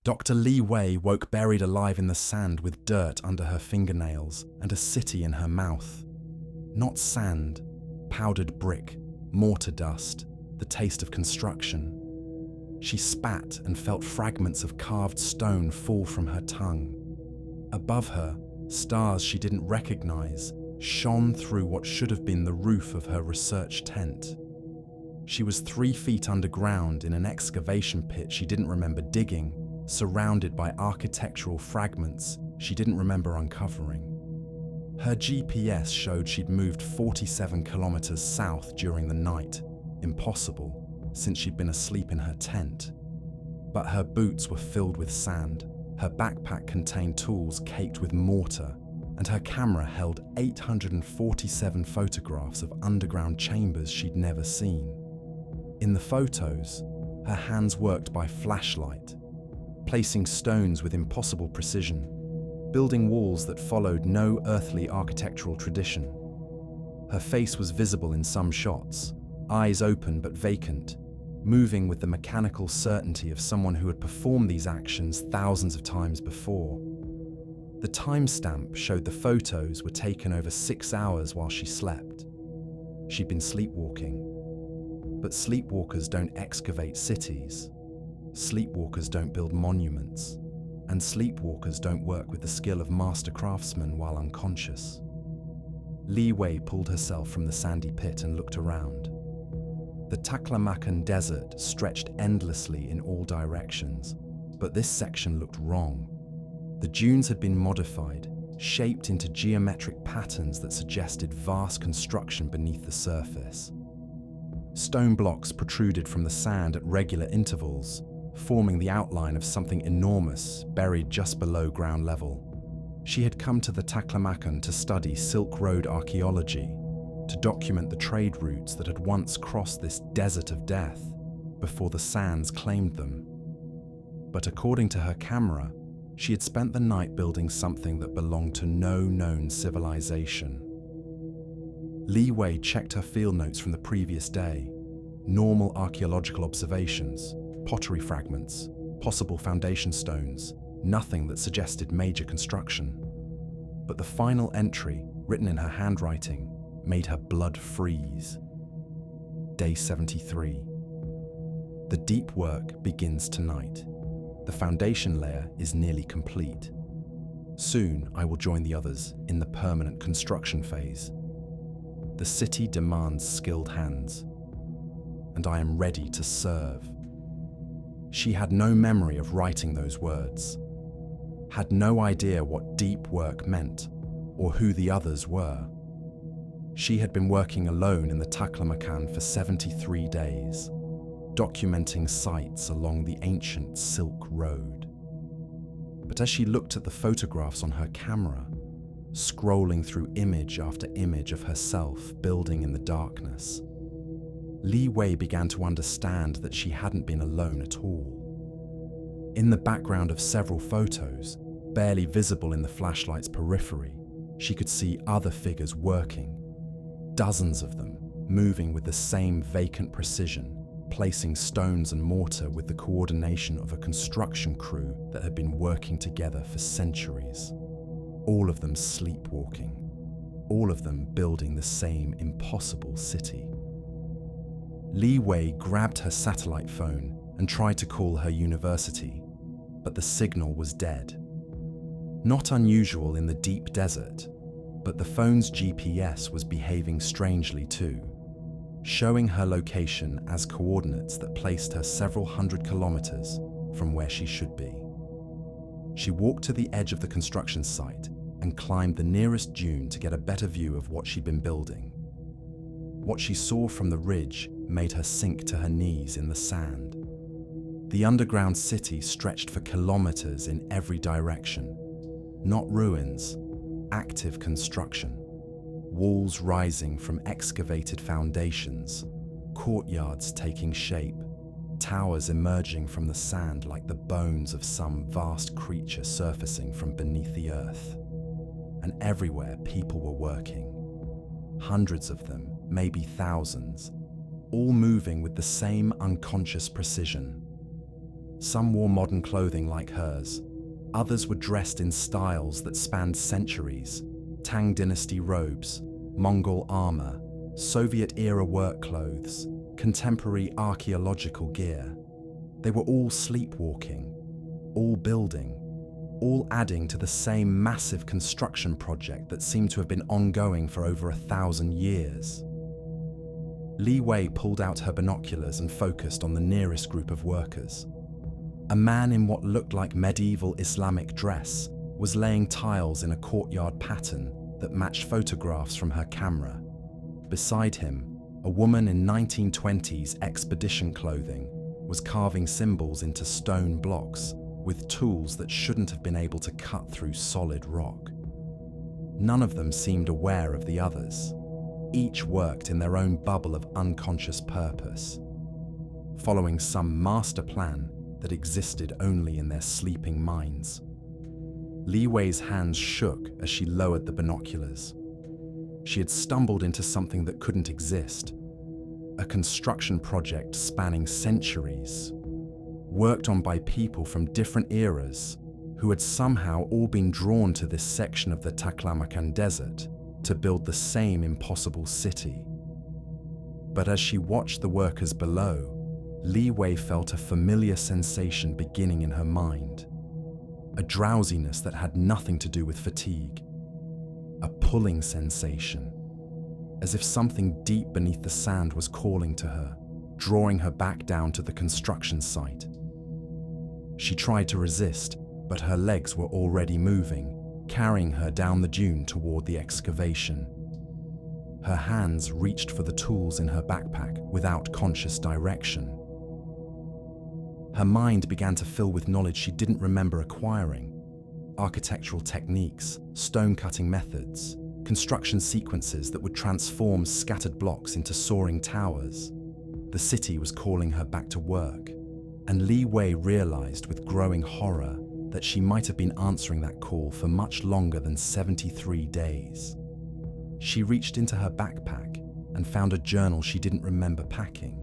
Dr. Li Wei woke buried alive in the sand with dirt under her fingernails and a city in her mouth. Not sand, powdered brick, mortar dust, the taste of construction. She spat and felt fragments of carved stone fall from her tongue. Above her, stars she didn't recognize shone through what should have been the roof of her research tent. She was 3 feet underground in an excavation pit she didn't remember digging, surrounded by architectural fragments she didn't remember uncovering. Her GPS showed she'd moved 47 kilometers south during the night. Impossible, since she'd been asleep in her tent. But her boots were filled with sand, her backpack contained tools caked with mortar, and her camera held 847 photographs of underground chambers she'd never seen. In the photos, her hands worked by flashlight, placing stones with impossible precision, building walls that followed no earthly architectural tradition. Her face was visible in some shots, eyes open but vacant, moving with the mechanical certainty of someone who had performed these actions thousands of times before. The timestamp showed the photos were taken over 6 hours while she slept. She'd been sleepwalking. But sleepwalkers don't excavate cities. Sleepwalkers don't build monuments. And sleepwalkers don't work with the skill of master craftsmen while unconscious. Li Wei pulled herself from the sandy pit and looked around. The Taklamakan desert stretched endlessly in all directions, but this section looked wrong. The dunes had been modified, shaped into geometric patterns that suggested vast construction beneath the surface. Stone blocks protruded from the sand at regular intervals, forming the outline of something enormous buried just below ground level. She had come to the Taklamakan to study Silk Road archaeology, to document the trade routes that had once crossed this desert of death before the sands claimed them. But according to her camera, she had spent the night building something that belonged to no known civilization. Li Wei checked her field notes from the previous day. Normal archaeological observations, pottery fragments, possible foundation stones, nothing that suggested major construction. But the final entry, written in her handwriting, made her blood freeze. Day 73. The deep work begins tonight. The foundation layer is nearly complete. Soon I will join the others in the permanent construction phase. The city demands skilled hands, and I am ready to serve. She had no memory of writing those words, had no idea what deep work meant or who the others were. She had been working alone in the Taklamakan for 73 days, documenting sites along the ancient Silk Road. But as she looked at the photographs on her camera, scrolling through image after image of herself building in the darkness, Li Wei began to understand that she hadn't been alone at all. In the background of several photos, barely visible in the flashlight's periphery, she could see other figures working, dozens of them, moving with the same vacant precision, placing stones and mortar with the coordination of a construction crew that had been working together for centuries. All of them sleepwalking, all of them building the same impossible city. Li Wei grabbed her satellite phone and tried to call her university, but the signal was dead. Not unusual in the deep desert, but the phone's GPS was behaving strangely too, showing her location as coordinates that placed her several hundred kilometers from where she should be. She walked to the edge of the construction site and climbed the nearest dune to get a better view of what she'd been building. What she saw from the ridge made her sink to her knees in the sand. The underground city stretched for kilometers in every direction. Not ruins, active construction. Walls rising from excavated foundations, courtyards taking shape, towers emerging from the sand like the bones of some vast creature surfacing from beneath the earth. And everywhere people were working. Hundreds of them, maybe thousands, all moving with the same unconscious precision. Some wore modern clothing like hers. Others were dressed in styles that spanned centuries: Tang dynasty robes, Mongol armor, Soviet-era work clothes, contemporary archaeological gear. They were all sleepwalking, all building, all adding to the same massive construction project that seemed to have been ongoing for over 1,000 years. Li Wei pulled out her binoculars and focused on the nearest group of workers. A man in what looked like medieval Islamic dress was laying tiles in a courtyard pattern that matched photographs from her camera. Beside him, a woman in 1920s expedition clothing was carving symbols into stone blocks with tools that shouldn't have been able to cut through solid rock. None of them seemed aware of the others. Each worked in their own bubble of unconscious purpose, following some master plan that existed only in their sleeping minds. Li Wei's hands shook as she lowered the binoculars. She had stumbled into something that couldn't exist. A construction project spanning centuries, worked on by people from different eras who had somehow all been drawn to this section of the Taklamakan Desert to build the same impossible city. But as she watched the workers below, Li Wei felt a familiar sensation beginning in her mind. A drowsiness that had nothing to do with fatigue. A pulling sensation, as if something deep beneath the sand was calling to her, drawing her back down to the construction site. She tried to resist, but her legs were already moving, carrying her down the dune toward the excavation. Her hands reached for the tools in her backpack without conscious direction. Her mind began to fill with knowledge she didn't remember acquiring. Architectural techniques, stone-cutting methods, construction sequences that would transform scattered blocks into soaring towers. The city was calling her back to work, and Li Wei realized with growing horror that she might have been answering that call for much longer than 73 days. She reached into her backpack and found a journal she didn't remember packing.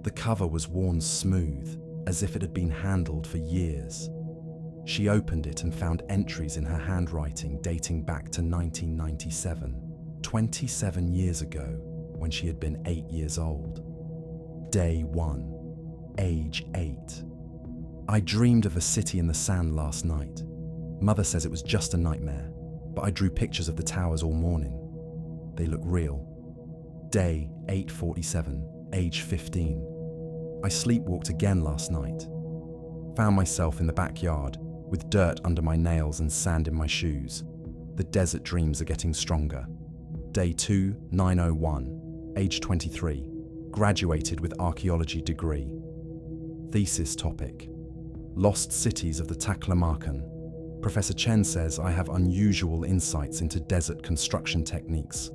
The cover was worn smooth, as if it had been handled for years. She opened it and found entries in her handwriting dating back to 1997, 27 years ago, when she had been 8 years old. Day 1, age 8. I dreamed of a city in the sand last night. Mother says it was just a nightmare, but I drew pictures of the towers all morning. They look real. Day 8:47, age 15. I sleepwalked again last night. Found myself in the backyard, with dirt under my nails and sand in my shoes. The desert dreams are getting stronger. Day 2, 901, age 23. Graduated with archaeology degree. Thesis topic: Lost cities of the Taklamakan. Professor Chen says I have unusual insights into desert construction techniques.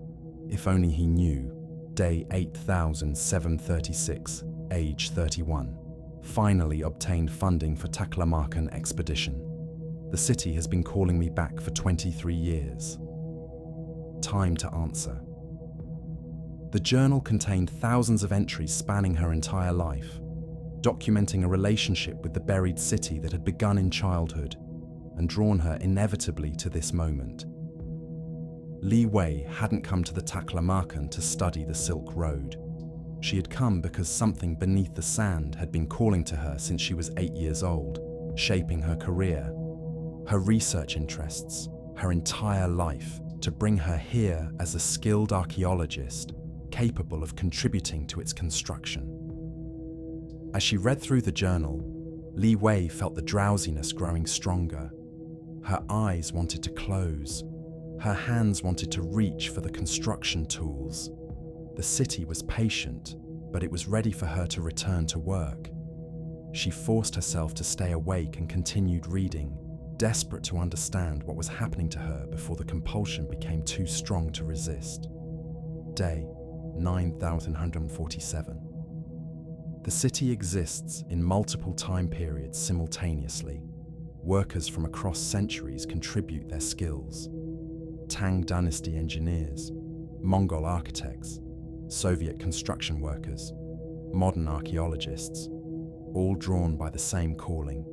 If only he knew. Day 8736, age 31. Finally obtained funding for Taklamakan expedition. The city has been calling me back for 23 years. Time to answer. The journal contained thousands of entries spanning her entire life, documenting a relationship with the buried city that had begun in childhood and drawn her inevitably to this moment. Li Wei hadn't come to the Taklamakan to study the Silk Road. She had come because something beneath the sand had been calling to her since she was 8 years old, shaping her career, her research interests, her entire life, to bring her here as a skilled archaeologist, capable of contributing to its construction. As she read through the journal, Li Wei felt the drowsiness growing stronger. Her eyes wanted to close. Her hands wanted to reach for the construction tools. The city was patient, but it was ready for her to return to work. She forced herself to stay awake and continued reading, desperate to understand what was happening to her before the compulsion became too strong to resist. Day 9147. The city exists in multiple time periods simultaneously. Workers from across centuries contribute their skills. Tang dynasty engineers, Mongol architects, Soviet construction workers, modern archaeologists. all drawn by the same calling,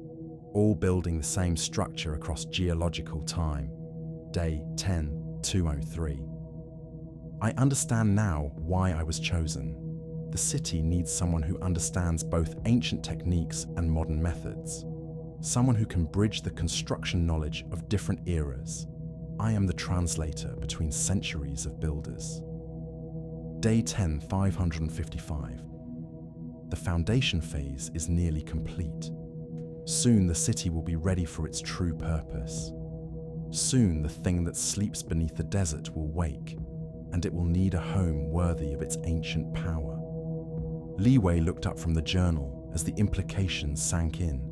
all building the same structure across geological time. Day 10-203. I understand now why I was chosen. The city needs someone who understands both ancient techniques and modern methods. Someone who can bridge the construction knowledge of different eras. I am the translator between centuries of builders. Day 10-555. The foundation phase is nearly complete. Soon the city will be ready for its true purpose. Soon the thing that sleeps beneath the desert will wake, and it will need a home worthy of its ancient power. Li Wei looked up from the journal as the implications sank in.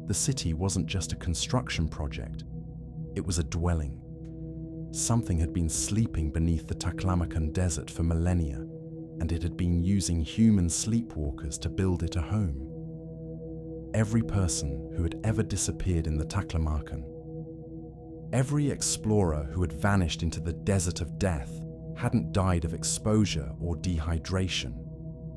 The city wasn't just a construction project, it was a dwelling. Something had been sleeping beneath the Taklamakan desert for millennia, and it had been using human sleepwalkers to build it a home. Every person who had ever disappeared in the Taklamakan, every explorer who had vanished into the desert of death, hadn't died of exposure or dehydration.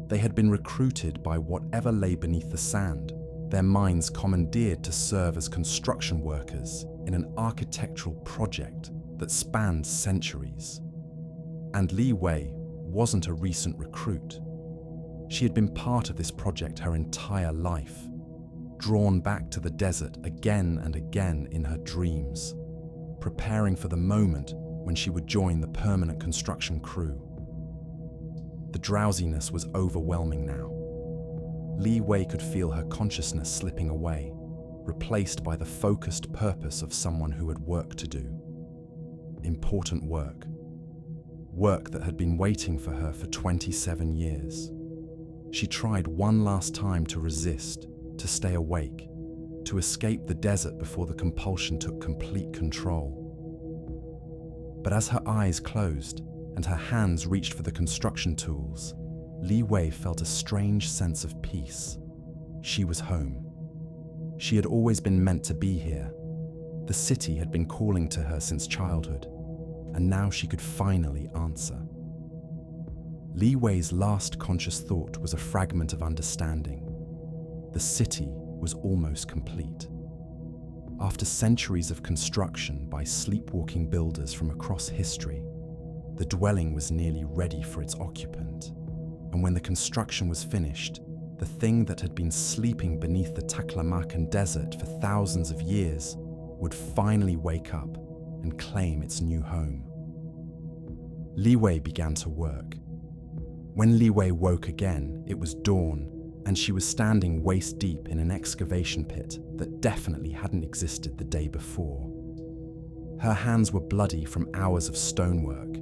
They had been recruited by whatever lay beneath the sand, their minds commandeered to serve as construction workers in an architectural project that spanned centuries. And Li Wei wasn't a recent recruit. She had been part of this project her entire life, drawn back to the desert again and again in her dreams, preparing for the moment when she would join the permanent construction crew. The drowsiness was overwhelming now. Li Wei could feel her consciousness slipping away, replaced by the focused purpose of someone who had work to do. Important work. Work that had been waiting for her for 27 years. She tried one last time to resist, to stay awake, to escape the desert before the compulsion took complete control. But as her eyes closed and her hands reached for the construction tools, Li Wei felt a strange sense of peace. She was home. She had always been meant to be here. The city had been calling to her since childhood, and now she could finally answer. Li Wei's last conscious thought was a fragment of understanding. The city was almost complete. After centuries of construction by sleepwalking builders from across history, the dwelling was nearly ready for its occupant. And when the construction was finished, the thing that had been sleeping beneath the Taklamakan desert for thousands of years would finally wake up and claim its new home. Li Wei began to work. When Li Wei woke again, it was dawn, and she was standing waist-deep in an excavation pit that definitely hadn't existed the day before. Her hands were bloody from hours of stonework.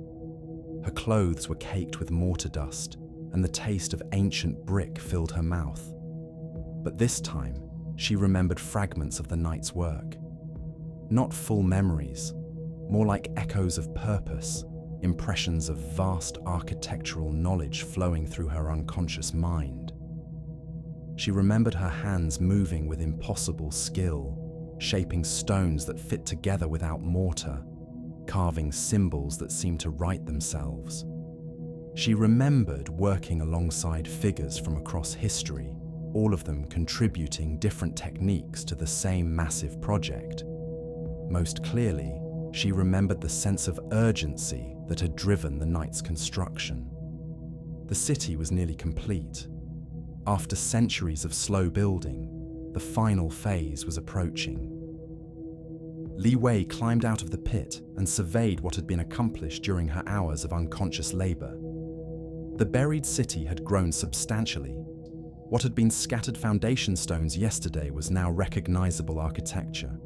Her clothes were caked with mortar dust, and the taste of ancient brick filled her mouth. But this time, she remembered fragments of the night's work. Not full memories, more like echoes of purpose, impressions of vast architectural knowledge flowing through her unconscious mind. She remembered her hands moving with impossible skill, shaping stones that fit together without mortar, carving symbols that seemed to write themselves. She remembered working alongside figures from across history, all of them contributing different techniques to the same massive project. Most clearly, she remembered the sense of urgency that had driven the night's construction. The city was nearly complete. After centuries of slow building, the final phase was approaching. Li Wei climbed out of the pit and surveyed what had been accomplished during her hours of unconscious labor. The buried city had grown substantially. What had been scattered foundation stones yesterday was now recognizable architecture.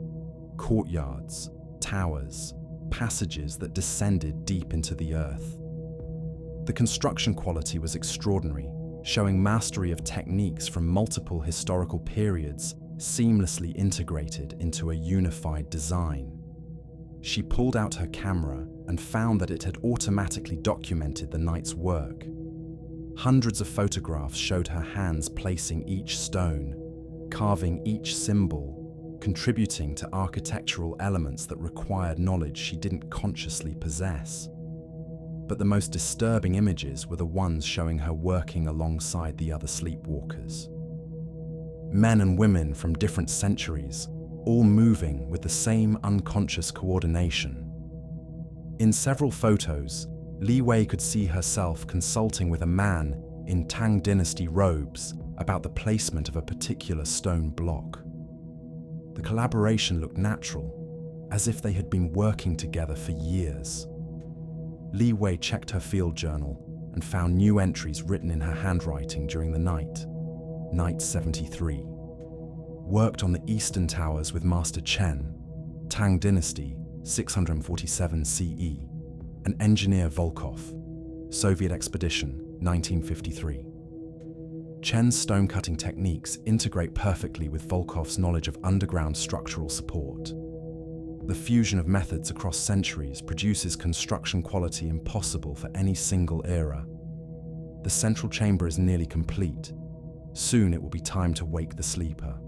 Courtyards, towers, passages that descended deep into the earth. The construction quality was extraordinary, showing mastery of techniques from multiple historical periods seamlessly integrated into a unified design. She pulled out her camera and found that it had automatically documented the night's work. Hundreds of photographs showed her hands placing each stone, carving each symbol, contributing to architectural elements that required knowledge she didn't consciously possess. But the most disturbing images were the ones showing her working alongside the other sleepwalkers. Men and women from different centuries, all moving with the same unconscious coordination. In several photos, Li Wei could see herself consulting with a man in Tang dynasty robes about the placement of a particular stone block. The collaboration looked natural, as if they had been working together for years. Li Wei checked her field journal and found new entries written in her handwriting during the night. Night 73. Worked on the eastern towers with Master Chen, Tang dynasty, 647 CE, and engineer Volkov, Soviet expedition, 1953. Chen's stone-cutting techniques integrate perfectly with Volkov's knowledge of underground structural support. The fusion of methods across centuries produces construction quality impossible for any single era. The central chamber is nearly complete. Soon it will be time to wake the sleeper.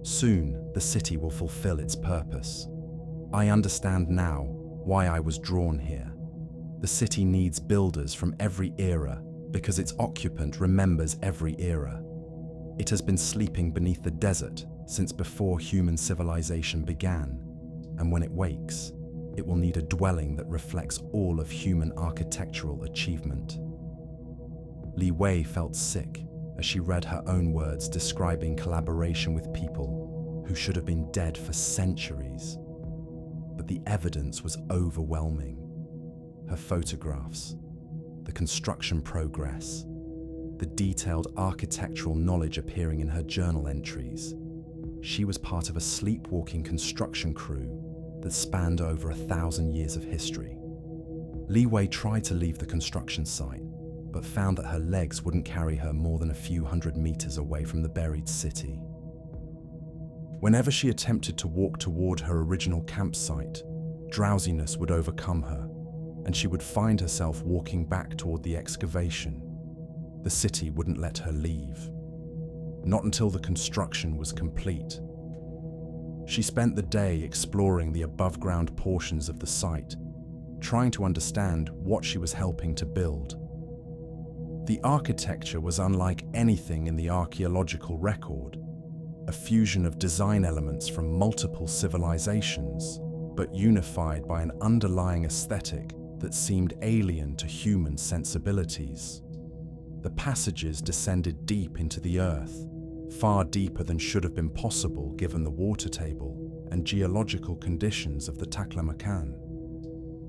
Soon the city will fulfill its purpose. I understand now why I was drawn here. The city needs builders from every era because its occupant remembers every era. It has been sleeping beneath the desert since before human civilization began, and when it wakes, it will need a dwelling that reflects all of human architectural achievement. Li Wei felt sick as she read her own words describing collaboration with people who should have been dead for centuries. But the evidence was overwhelming. Her photographs, the construction progress, the detailed architectural knowledge appearing in her journal entries. She was part of a sleepwalking construction crew that spanned over 1,000 years of history. Li Wei tried to leave the construction site, but found that her legs wouldn't carry her more than a few hundred meters away from the buried city. Whenever she attempted to walk toward her original campsite, drowsiness would overcome her, and she would find herself walking back toward the excavation. The city wouldn't let her leave. Not until the construction was complete. She spent the day exploring the above-ground portions of the site, trying to understand what she was helping to build. The architecture was unlike anything in the archaeological record, a fusion of design elements from multiple civilizations, but unified by an underlying aesthetic that seemed alien to human sensibilities. The passages descended deep into the earth, far deeper than should have been possible given the water table and geological conditions of the Taklamakan.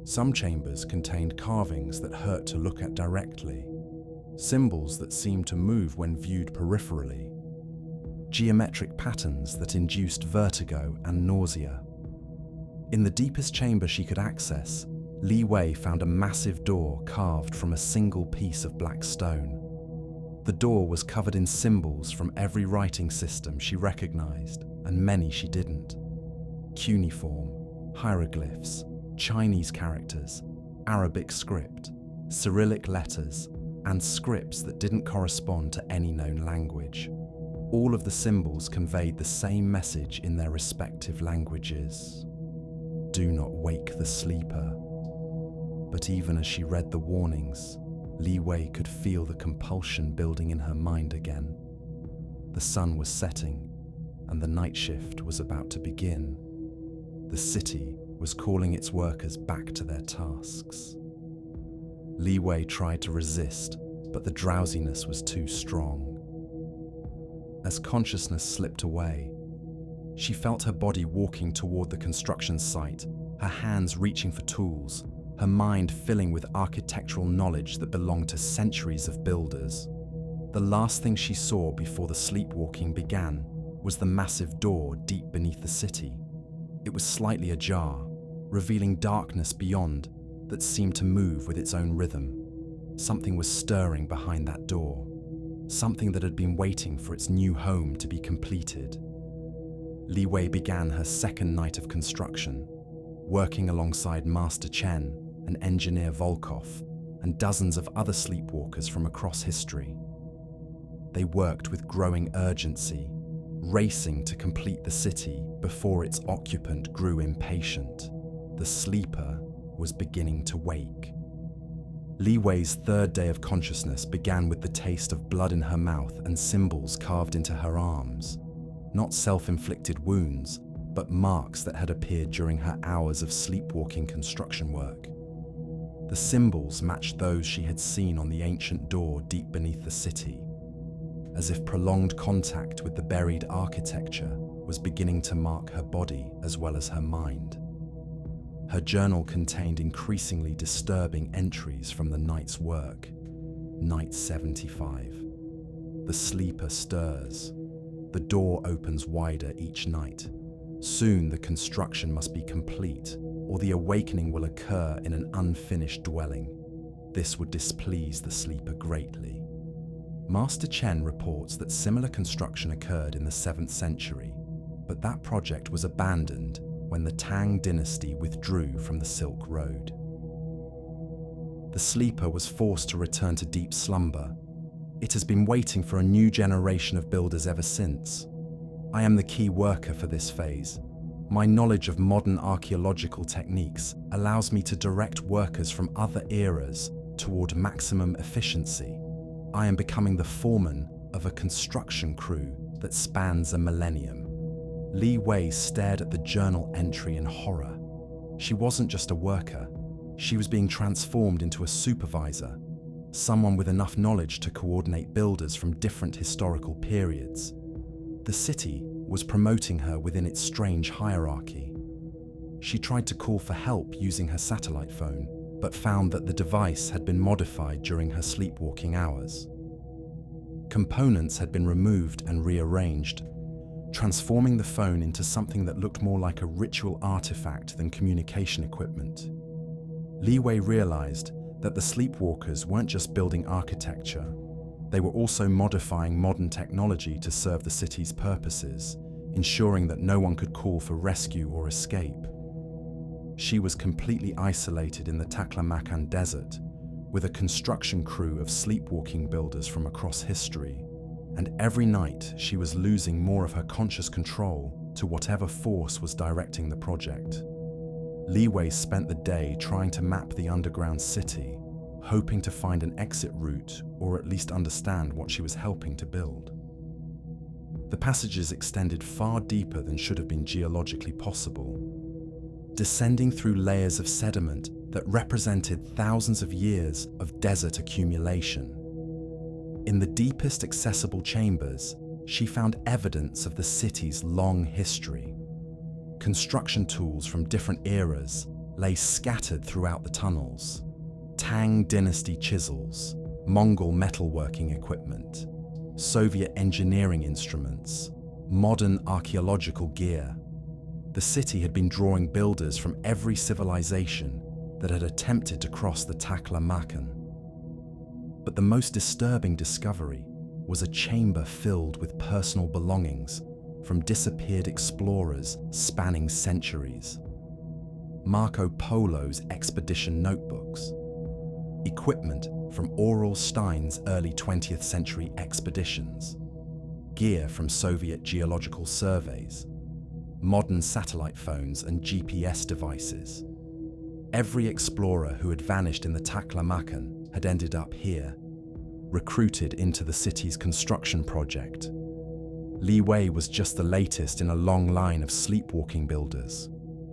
Some chambers contained carvings that hurt to look at directly, symbols that seemed to move when viewed peripherally, geometric patterns that induced vertigo and nausea. In the deepest chamber she could access, Li Wei found a massive door carved from a single piece of black stone. The door was covered in symbols from every writing system she recognized, and many she didn't. Cuneiform, hieroglyphs, Chinese characters, Arabic script, Cyrillic letters, and scripts that didn't correspond to any known language. All of the symbols conveyed the same message in their respective languages. Do not wake the sleeper. But even as she read the warnings, Li Wei could feel the compulsion building in her mind again. The sun was setting, and the night shift was about to begin. The city was calling its workers back to their tasks. Li Wei tried to resist, but the drowsiness was too strong. As consciousness slipped away, she felt her body walking toward the construction site, her hands reaching for tools, her mind filling with architectural knowledge that belonged to centuries of builders. The last thing she saw before the sleepwalking began was the massive door deep beneath the city. It was slightly ajar, revealing darkness beyond that seemed to move with its own rhythm. Something was stirring behind that door, something that had been waiting for its new home to be completed. Li Wei began her second night of construction, working alongside Master Chen and engineer Volkov and dozens of other sleepwalkers from across history. They worked with growing urgency, racing to complete the city before its occupant grew impatient. The sleeper was beginning to wake. Li Wei's third day of consciousness began with the taste of blood in her mouth and symbols carved into her arms. Not self-inflicted wounds, but marks that had appeared during her hours of sleepwalking construction work. The symbols matched those she had seen on the ancient door deep beneath the city, as if prolonged contact with the buried architecture was beginning to mark her body as well as her mind. Her journal contained increasingly disturbing entries from the night's work. Night 75. The sleeper stirs. The door opens wider each night. Soon the construction must be complete, or the awakening will occur in an unfinished dwelling. This would displease the sleeper greatly. Master Chen reports that similar construction occurred in the 7th century, but that project was abandoned when the Tang dynasty withdrew from the Silk Road. The sleeper was forced to return to deep slumber. It has been waiting for a new generation of builders ever since. I am the key worker for this phase. My knowledge of modern archaeological techniques allows me to direct workers from other eras toward maximum efficiency. I am becoming the foreman of a construction crew that spans a millennium. Li Wei stared at the journal entry in horror. She wasn't just a worker. She was being transformed into a supervisor, someone with enough knowledge to coordinate builders from different historical periods. The city was promoting her within its strange hierarchy. She tried to call for help using her satellite phone, but found that the device had been modified during her sleepwalking hours. Components had been removed and rearranged, transforming the phone into something that looked more like a ritual artifact than communication equipment. Li Wei realized that the Sleepwalkers weren't just building architecture, they were also modifying modern technology to serve the city's purposes, ensuring that no one could call for rescue or escape. She was completely isolated in the Taklamakan desert, with a construction crew of sleepwalking builders from across history, and every night she was losing more of her conscious control to whatever force was directing the project. Li Wei spent the day trying to map the underground city, hoping to find an exit route or at least understand what she was helping to build. The passages extended far deeper than should have been geologically possible, descending through layers of sediment that represented thousands of years of desert accumulation. In the deepest accessible chambers, she found evidence of the city's long history. Construction tools from different eras lay scattered throughout the tunnels. Tang dynasty chisels, Mongol metalworking equipment, Soviet engineering instruments, modern archaeological gear. The city had been drawing builders from every civilization that had attempted to cross the Taklamakan. But the most disturbing discovery was a chamber filled with personal belongings from disappeared explorers spanning centuries. Marco Polo's expedition notebooks, equipment from Aurel Stein's early 20th century expeditions, gear from Soviet geological surveys, modern satellite phones and GPS devices. Every explorer who had vanished in the Taklamakan had ended up here, recruited into the city's construction project. Li Wei was just the latest in a long line of sleepwalking builders.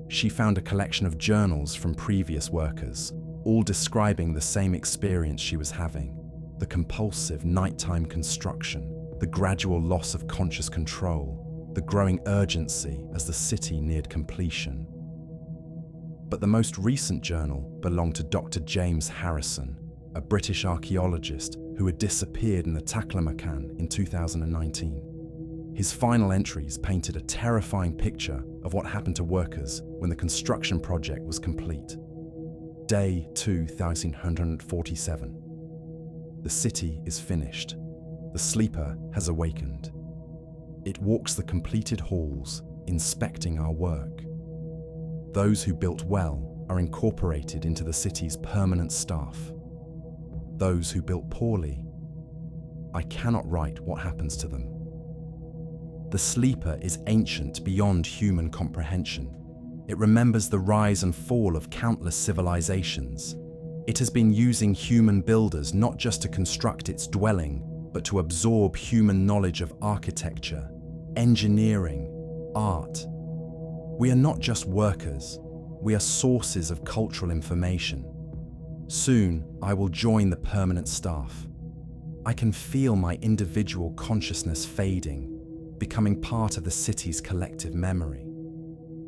She found a collection of journals from previous workers, all describing the same experience she was having: the compulsive nighttime construction, the gradual loss of conscious control, the growing urgency as the city neared completion. But the most recent journal belonged to Dr. James Harrison, a British archaeologist who had disappeared in the Taklamakan in 2019. His final entries painted a terrifying picture of what happened to workers when the construction project was complete. Day 2147. The city is finished. The sleeper has awakened. It walks the completed halls, inspecting our work. Those who built well are incorporated into the city's permanent staff. Those who built poorly, I cannot write what happens to them. The sleeper is ancient beyond human comprehension. It remembers the rise and fall of countless civilizations. It has been using human builders not just to construct its dwelling, but to absorb human knowledge of architecture, engineering, art. We are not just workers, we are sources of cultural information. Soon, I will join the permanent staff. I can feel my individual consciousness fading, becoming part of the city's collective memory.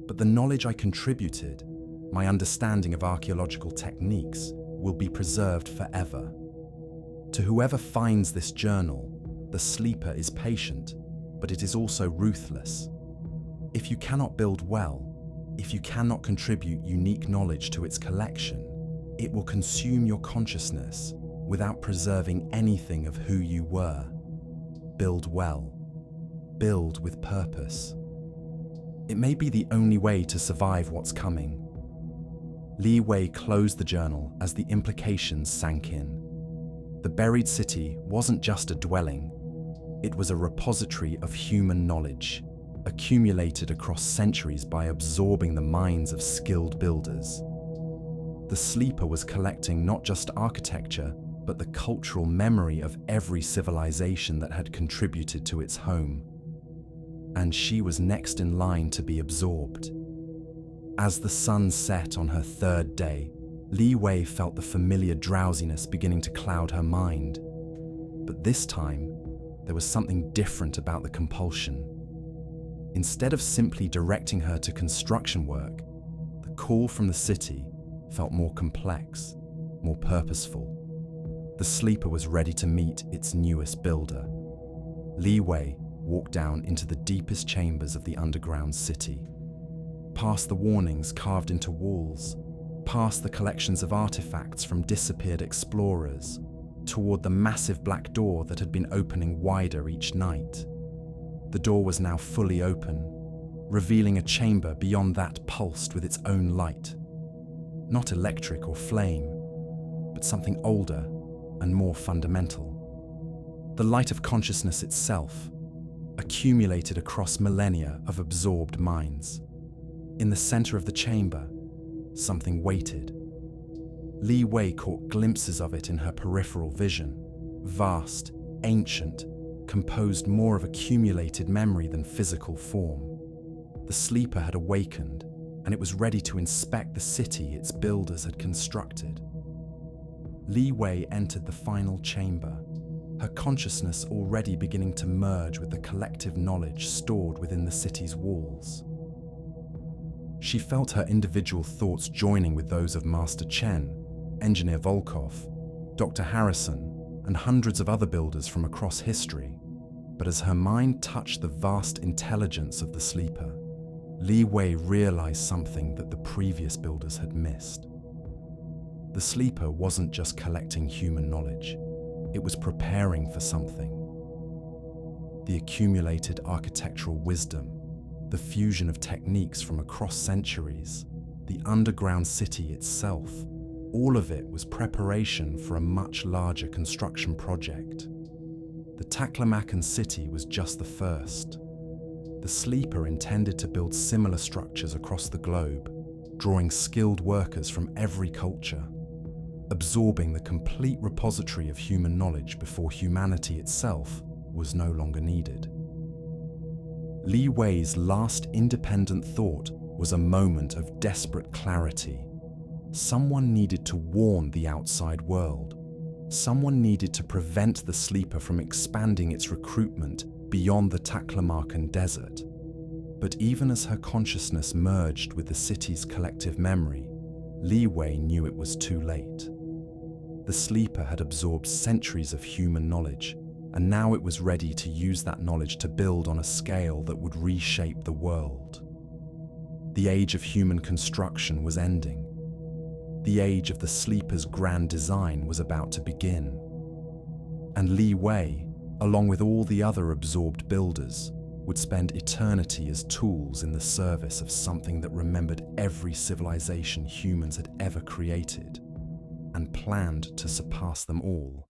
But the knowledge I contributed, my understanding of archaeological techniques, will be preserved forever. To whoever finds this journal, the sleeper is patient, but it is also ruthless. If you cannot build well, if you cannot contribute unique knowledge to its collection, it will consume your consciousness without preserving anything of who you were. Build well. Build with purpose. It may be the only way to survive what's coming. Li Wei closed the journal as the implications sank in. The buried city wasn't just a dwelling, it was a repository of human knowledge, accumulated across centuries by absorbing the minds of skilled builders. The sleeper was collecting not just architecture, but the cultural memory of every civilization that had contributed to its home. And she was next in line to be absorbed. As the sun set on her third day, Li Wei felt the familiar drowsiness beginning to cloud her mind. But this time, there was something different about the compulsion. Instead of simply directing her to construction work, the call from the city felt more complex, more purposeful. The sleeper was ready to meet its newest builder. Li Wei walked down into the deepest chambers of the underground city, past the warnings carved into walls, past the collections of artifacts from disappeared explorers, toward the massive black door that had been opening wider each night. The door was now fully open, revealing a chamber beyond that pulsed with its own light. Not electric or flame, but something older and more fundamental. The light of consciousness itself, accumulated across millennia of absorbed minds. In the center of the chamber, something waited. Li Wei caught glimpses of it in her peripheral vision. Vast, ancient, composed more of accumulated memory than physical form. The sleeper had awakened, and it was ready to inspect the city its builders had constructed. Li Wei entered the final chamber, her consciousness already beginning to merge with the collective knowledge stored within the city's walls. She felt her individual thoughts joining with those of Master Chen, Engineer Volkov, Dr. Harrison, and hundreds of other builders from across history. But as her mind touched the vast intelligence of the sleeper, Li Wei realized something that the previous builders had missed. The sleeper wasn't just collecting human knowledge, it was preparing for something. The accumulated architectural wisdom, the fusion of techniques from across centuries, the underground city itself, all of it was preparation for a much larger construction project. The Taklamakan city was just the first. The sleeper intended to build similar structures across the globe, drawing skilled workers from every culture, absorbing the complete repository of human knowledge before humanity itself was no longer needed. Li Wei's last independent thought was a moment of desperate clarity. Someone needed to warn the outside world. Someone needed to prevent the sleeper from expanding its recruitment beyond the Taklamakan desert. But even as her consciousness merged with the city's collective memory, Li Wei knew it was too late. The sleeper had absorbed centuries of human knowledge, and now it was ready to use that knowledge to build on a scale that would reshape the world. The age of human construction was ending. The age of the sleeper's grand design was about to begin. And Li Wei, along with all the other absorbed builders, would spend eternity as tools in the service of something that remembered every civilization humans had ever created and planned to surpass them all.